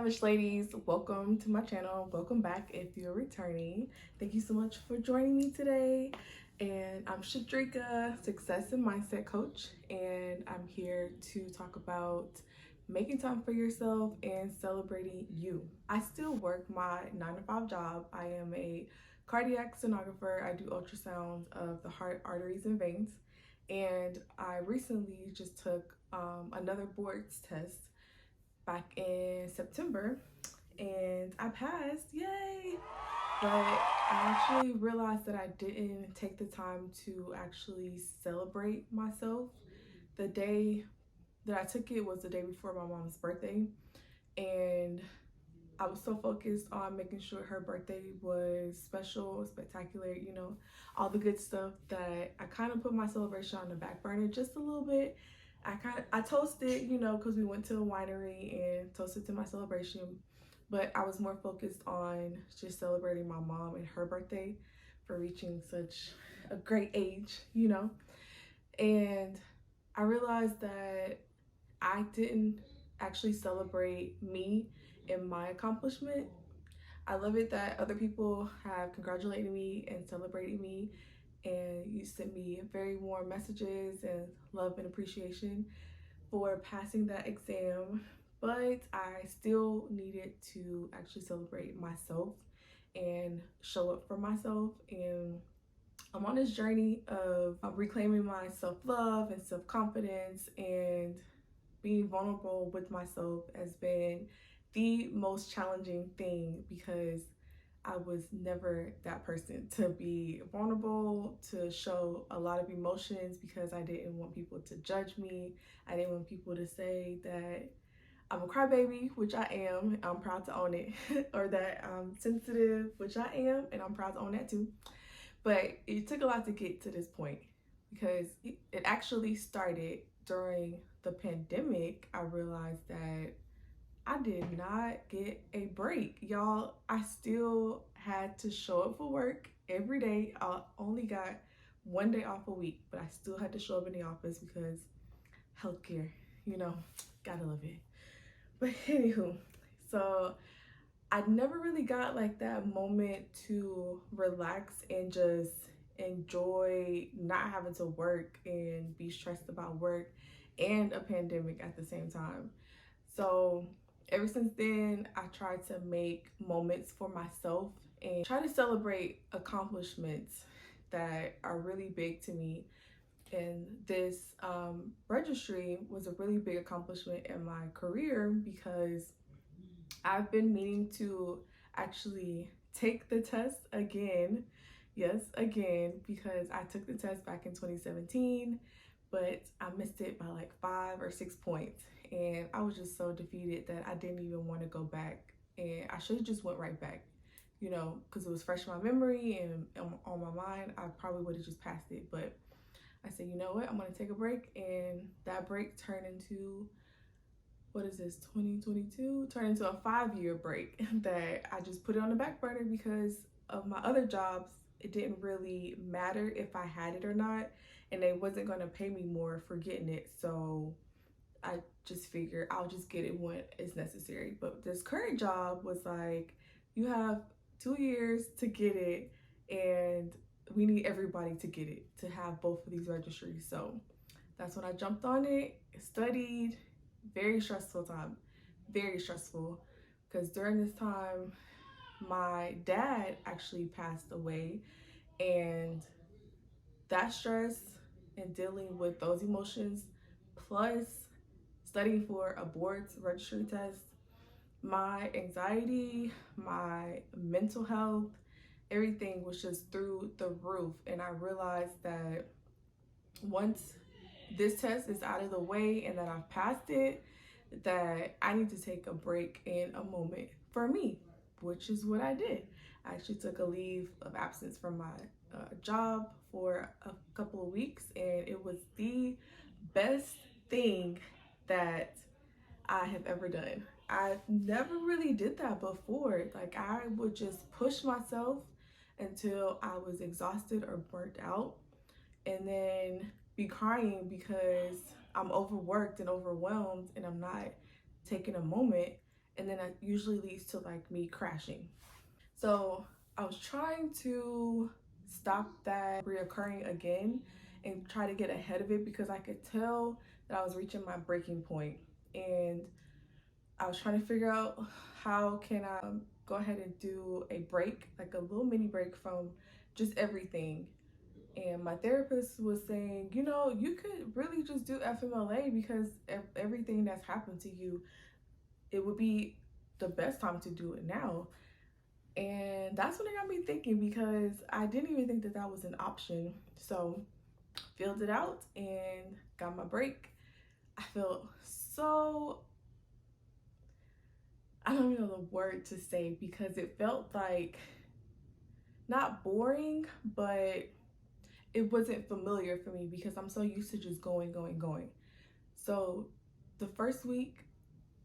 Stylish ladies, welcome to my channel. Welcome back if you're returning. Thank you so much for joining me today. And I'm Shadrika, success and mindset coach, and I'm here to talk about making time for yourself and celebrating you. I still work my 9 to 5 job. I am a cardiac sonographer. I do ultrasounds of the heart, arteries, and veins. And I recently just took another boards test back in September and I passed, yay! But I actually realized that I didn't take the time to actually celebrate myself. The day that I took it was the day before my mom's birthday, and I was so focused on making sure her birthday was special, spectacular, all the good stuff, that I kind of put my celebration on the back burner just a little bit. I toasted, because we went to a winery and toasted to my celebration, but I was more focused on just celebrating my mom and her birthday for reaching such a great age. And I realized that I didn't actually celebrate me and my accomplishment. I love it that other people have congratulated me and celebrated me, and you sent me very warm messages and love and appreciation for passing that exam. But I still needed to actually celebrate myself and show up for myself. And I'm on this journey of reclaiming my self-love and self-confidence, and being vulnerable with myself has been the most challenging thing, because I was never that person to be vulnerable, to show a lot of emotions, because I didn't want people to judge me. I didn't want people to say that I'm a crybaby, which I am. I'm proud to own it. Or that I'm sensitive, which I am, and I'm proud to own that too. But it took a lot to get to this point, because it actually started during the pandemic. I realized that I did not get a break. Y'all, I still had to show up for work every day. I only got 1 day off a week, but I still had to show up in the office because healthcare, gotta love it. But anywho, so I never really got like that moment to relax and just enjoy not having to work and be stressed about work and a pandemic at the same time. So ever since then, I try to make moments for myself and try to celebrate accomplishments that are really big to me. And this registry was a really big accomplishment in my career, because I've been meaning to actually take the test again. Yes, again, because I took the test back in 2017, but I missed it by like 5 or 6 points. And I was just so defeated that I didn't even want to go back. And I should have just went right back, because it was fresh in my memory and on my mind. I probably would have just passed it. But I said, you know what, I'm going to take a break. And that break turned into, what is this, 2022, turned into a 5-year break that I just put it on the back burner because of my other jobs. It didn't really matter if I had it or not, and they wasn't going to pay me more for getting it. So I just figured I'll just get it when it's necessary. But this current job was like, you have 2 years to get it, and we need everybody to get it, to have both of these registries. So that's when I jumped on it, studied. Very stressful time, very stressful, because during this time my dad actually passed away, and that stress and dealing with those emotions, plus studying for a board's registry test, my anxiety, my mental health, everything was just through the roof. And I realized that once this test is out of the way and that I've passed it, that I need to take a break and a moment for me, which is what I did. I actually took a leave of absence from my job for a couple of weeks, and it was the best thing that I have ever done. I never really did that before. Like, I would just push myself until I was exhausted or burnt out, and then be crying because I'm overworked and overwhelmed and I'm not taking a moment. and then that usually leads to like me crashing. So I was trying to stop that reoccurring again and try to get ahead of it because I could tell that I was reaching my breaking point, and I was trying to figure out how can I go ahead and do a break, like a little mini break from just everything. And my therapist was saying, you know, you could really just do FMLA because everything that's happened to you, it would be the best time to do it now. And that's when it got me thinking because I didn't even think that that was an option. So filled it out and got my break. I felt so, I don't even know the word to say because it felt like not boring, but it wasn't familiar for me because I'm so used to just going, going, going. So the first week,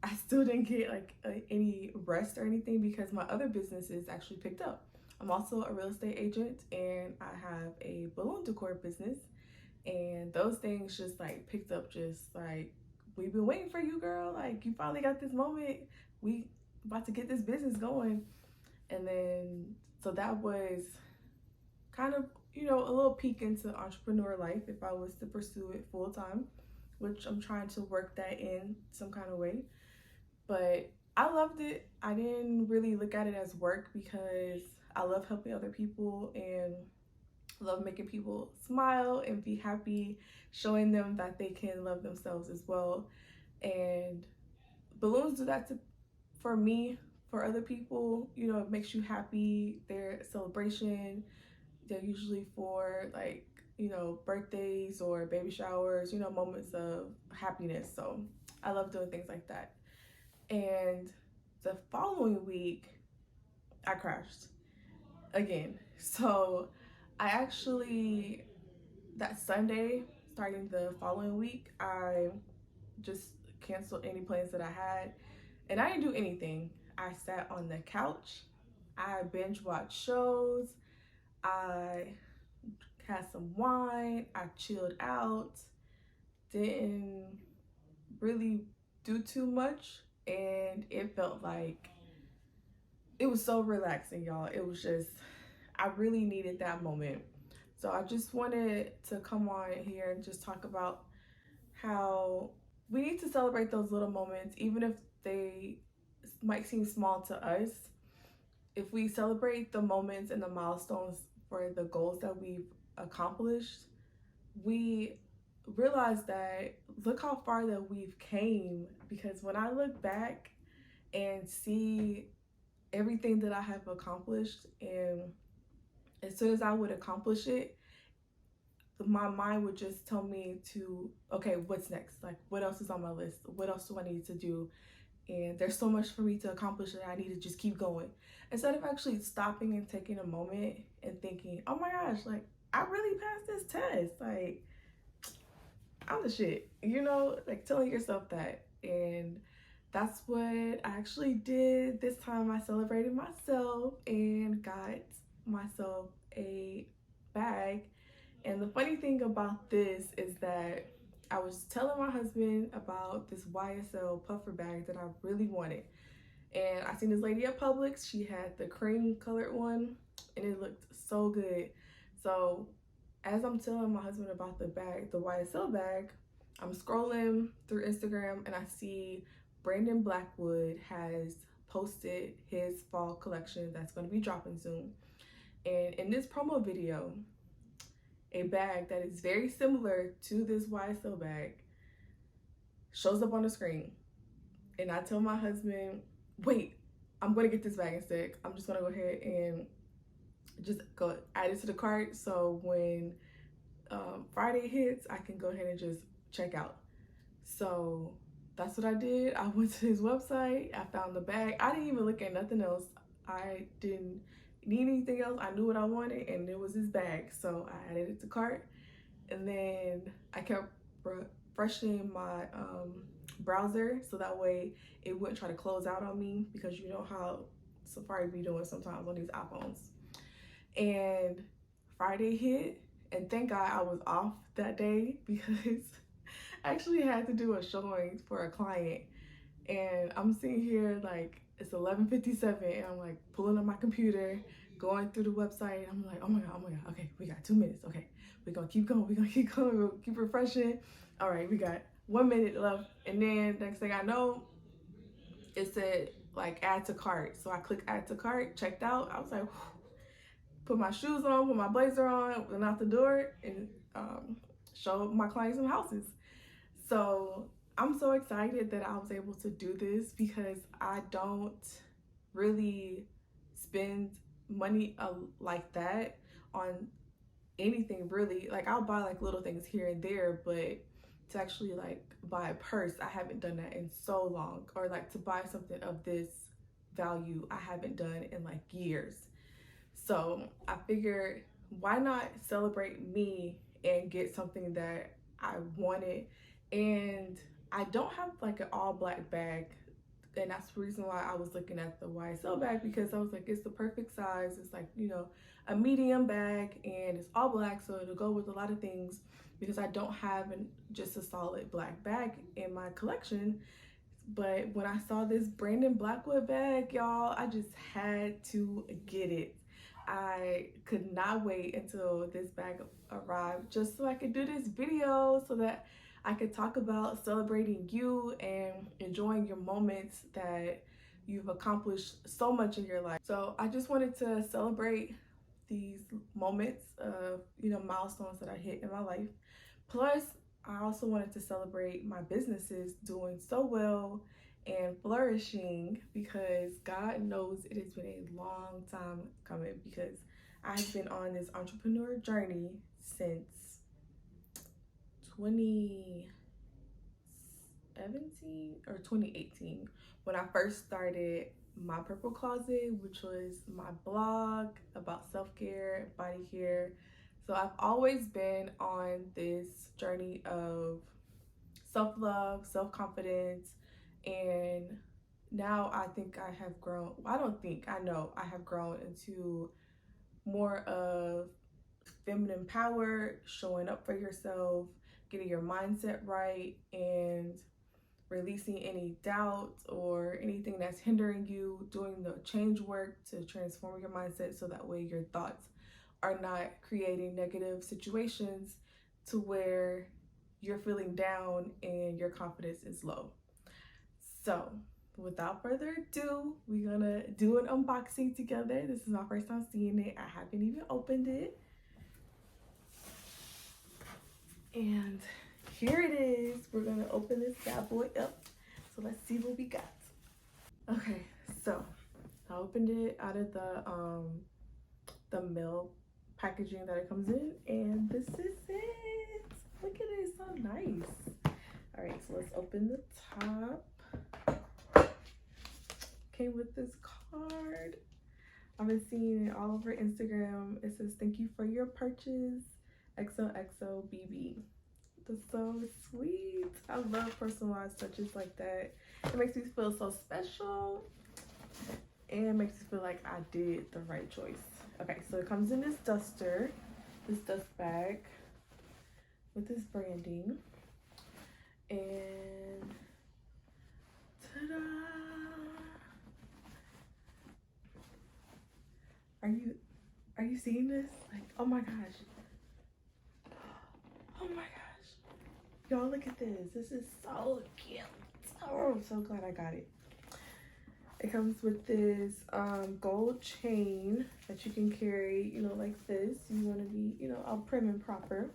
I still didn't get like any rest or anything because my other businesses actually picked up. I'm also a real estate agent and I have a balloon decor business, and those things just like picked up, just like, we've been waiting for you, girl. Like, you finally got this moment. We about to get this business going. And then, so that was kind of, you know, a little peek into entrepreneur life if I was to pursue it full time, which I'm trying to work that in some kind of way. But I loved it. I didn't really look at it as work because I love helping other people and love making people smile and be happy, showing them that they can love themselves as well. And balloons do that for me. For other people, you know, it makes you happy. They're a celebration. They're usually for like, you know, birthdays or baby showers, you know, moments of happiness. So I love doing things like that. And the following week, I crashed again. So I actually, that Sunday, starting the following week, I just canceled any plans that I had. And I didn't do anything. I sat on the couch. I binge watched shows. I had some wine. I chilled out. Didn't really do too much. And it felt like it was so relaxing, y'all. It was just, I really needed that moment. So I just wanted to come on here and just talk about how we need to celebrate those little moments, even if they might seem small to us. If we celebrate the moments and the milestones for the goals that we've accomplished, we realize that look how far that we've came. Because when I look back and see everything that I have accomplished, and as soon as I would accomplish it, my mind would just tell me to, okay, what's next? Like, what else is on my list? What else do I need to do? And there's so much for me to accomplish that I need to just keep going. Instead of actually stopping and taking a moment and thinking, oh my gosh, like, I really passed this test. Like, I'm the shit, you know, like telling yourself that. And that's what I actually did this time. I celebrated myself and got myself a bag. And the funny thing about this is that I was telling my husband about this YSL puffer bag that I really wanted. And I seen this lady at Publix. She had the cream colored one and it looked so good. So as I'm telling my husband about the bag, the YSL bag, I'm scrolling through Instagram and I see Brandon Blackwood has posted his fall collection that's going to be dropping soon. And in this promo video, a bag that is very similar to this YSL bag shows up on the screen. And I tell my husband, wait, I'm going to get this bag instead. I'm just going to go ahead and just go add it to the cart. So when Friday hits, I can go ahead and just check out. So that's what I did. I went to his website. I found the bag. I didn't even look at nothing else. I didn't need anything else. I knew what I wanted and it was his bag. So I added it to cart. And then I kept refreshing my browser so that way it wouldn't try to close out on me, because you know how Safari be doing sometimes on these iPhones. And Friday hit, and thank God I was off that day because I actually had to do a showing for a client. And I'm sitting here like it's 11:57, and I'm like pulling up my computer, going through the website. I'm like, oh my god, okay, we got 2 minutes. Okay, we're gonna keep going, we'll keep refreshing. All right, we got 1 minute left, and then next thing I know, it said like add to cart. So I clicked add to cart, checked out. I was like, whew. Put my shoes on, put my blazer on, went out the door, and show my clients some houses. So I'm so excited that I was able to do this because I don't really spend money like that on anything really. Like I'll buy like little things here and there, but to actually like buy a purse, I haven't done that in so long. Or like to buy something of this value, I haven't done in like years. So I figured, why not celebrate me and get something that I wanted? And I don't have like an all black bag. And that's the reason why I was looking at the YSL bag, because I was like, it's the perfect size. It's like, you know, a medium bag, and it's all black. So it'll go with a lot of things, because I don't have just a solid black bag in my collection. But when I saw this Brandon Blackwood bag, y'all, I just had to get it. I could not wait until this bag arrived just so I could do this video, so that I could talk about celebrating you and enjoying your moments that you've accomplished so much in your life. So I just wanted to celebrate these moments of, you know, milestones that I hit in my life. Plus, I also wanted to celebrate my businesses doing so well and flourishing, because God knows it has been a long time coming, because I've been on this entrepreneur journey since 2017 or 2018, when I first started my Purple Closet, which was my blog about self-care, body care. So I've always been on this journey of self-love, self-confidence, and now I think I have grown. I don't think, I know I have grown into more of feminine power, showing up for yourself, getting your mindset right, and releasing any doubt or anything that's hindering you, doing the change work to transform your mindset, so that way your thoughts are not creating negative situations to where you're feeling down and your confidence is low. So without further ado, we're gonna do an unboxing together. This is my first time seeing it. I haven't even opened it. And here it is. We're gonna open this bad boy up. So let's see what we got. Okay, so I opened it out of the mail packaging that it comes in, and this is it. Look at it, it's so nice. All right, so let's open the top. Came with this card. I've been seeing it all over Instagram. It says, "Thank you for your purchase, XOXO BB." That's so sweet. I love personalized touches like that. It makes me feel so special, and it makes me feel like I did the right choice. Okay, so it comes in this dust bag with this branding, and ta-da! Are you seeing this? Like, oh my gosh. Oh my gosh. Y'all, look at this. This is so cute. Oh, I'm so glad I got it. It comes with this gold chain that you can carry, you know, like this. You want to be, you know, all prim and proper.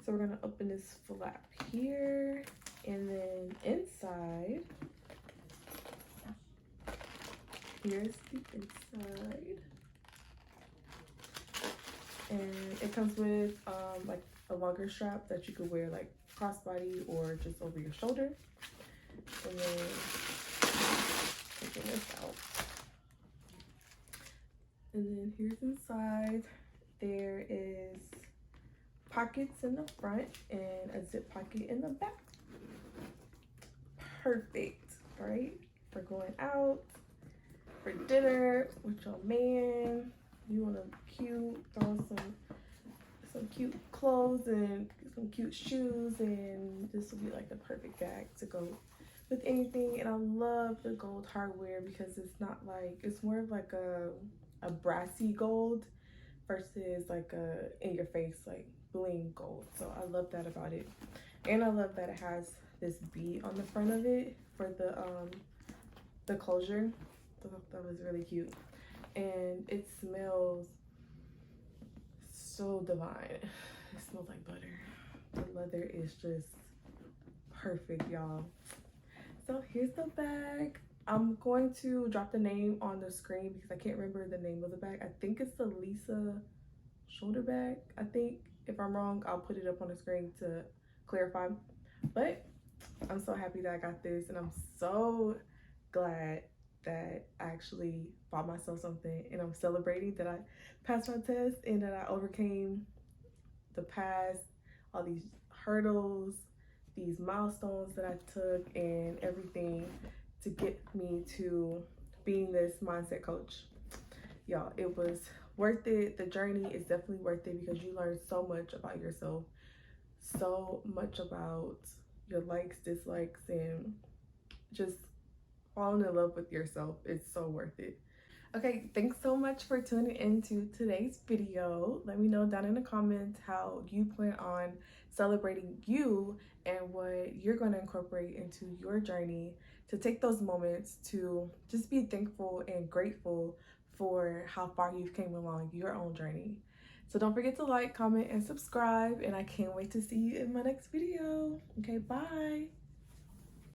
So we're going to open this flap here, and then inside, here's the inside. And it comes with like a longer strap that you could wear like crossbody or just over your shoulder. And then taking this out. And then here's inside. There is pockets in the front and a zip pocket in the back. Perfect, right? For going out, for dinner with your man. You want to cute, throw some cute clothes and some cute shoes, and this will be like the perfect bag to go with anything. And I love the gold hardware because it's not like, it's more of like a brassy gold versus like a in your face like bling gold. So I love that about it. And I love that it has this bead on the front of it for the closure. That was really cute. And it smells so divine. It smells like butter. The leather is just perfect, y'all. So here's the bag. I'm going to drop the name on the screen because I can't remember the name of the bag. I think it's the Lisa shoulder bag. I think if I'm wrong, I'll put it up on the screen to clarify. But I'm so happy that I got this, and I'm so glad that I actually bought myself something, and I'm celebrating that I passed my test and that I overcame the past, all these hurdles, these milestones that I took, and everything to get me to being this mindset coach. Y'all, it was worth it. The journey is definitely worth it because you learn so much about yourself, so much about your likes, dislikes, and just falling in love with yourself. It's so worth it. Okay, thanks so much for tuning into today's video. Let me know down in the comments how you plan on celebrating you and what you're going to incorporate into your journey to take those moments to just be thankful and grateful for how far you've came along your own journey. So don't forget to like, comment, and subscribe, and I can't wait to see you in my next video. Okay, bye.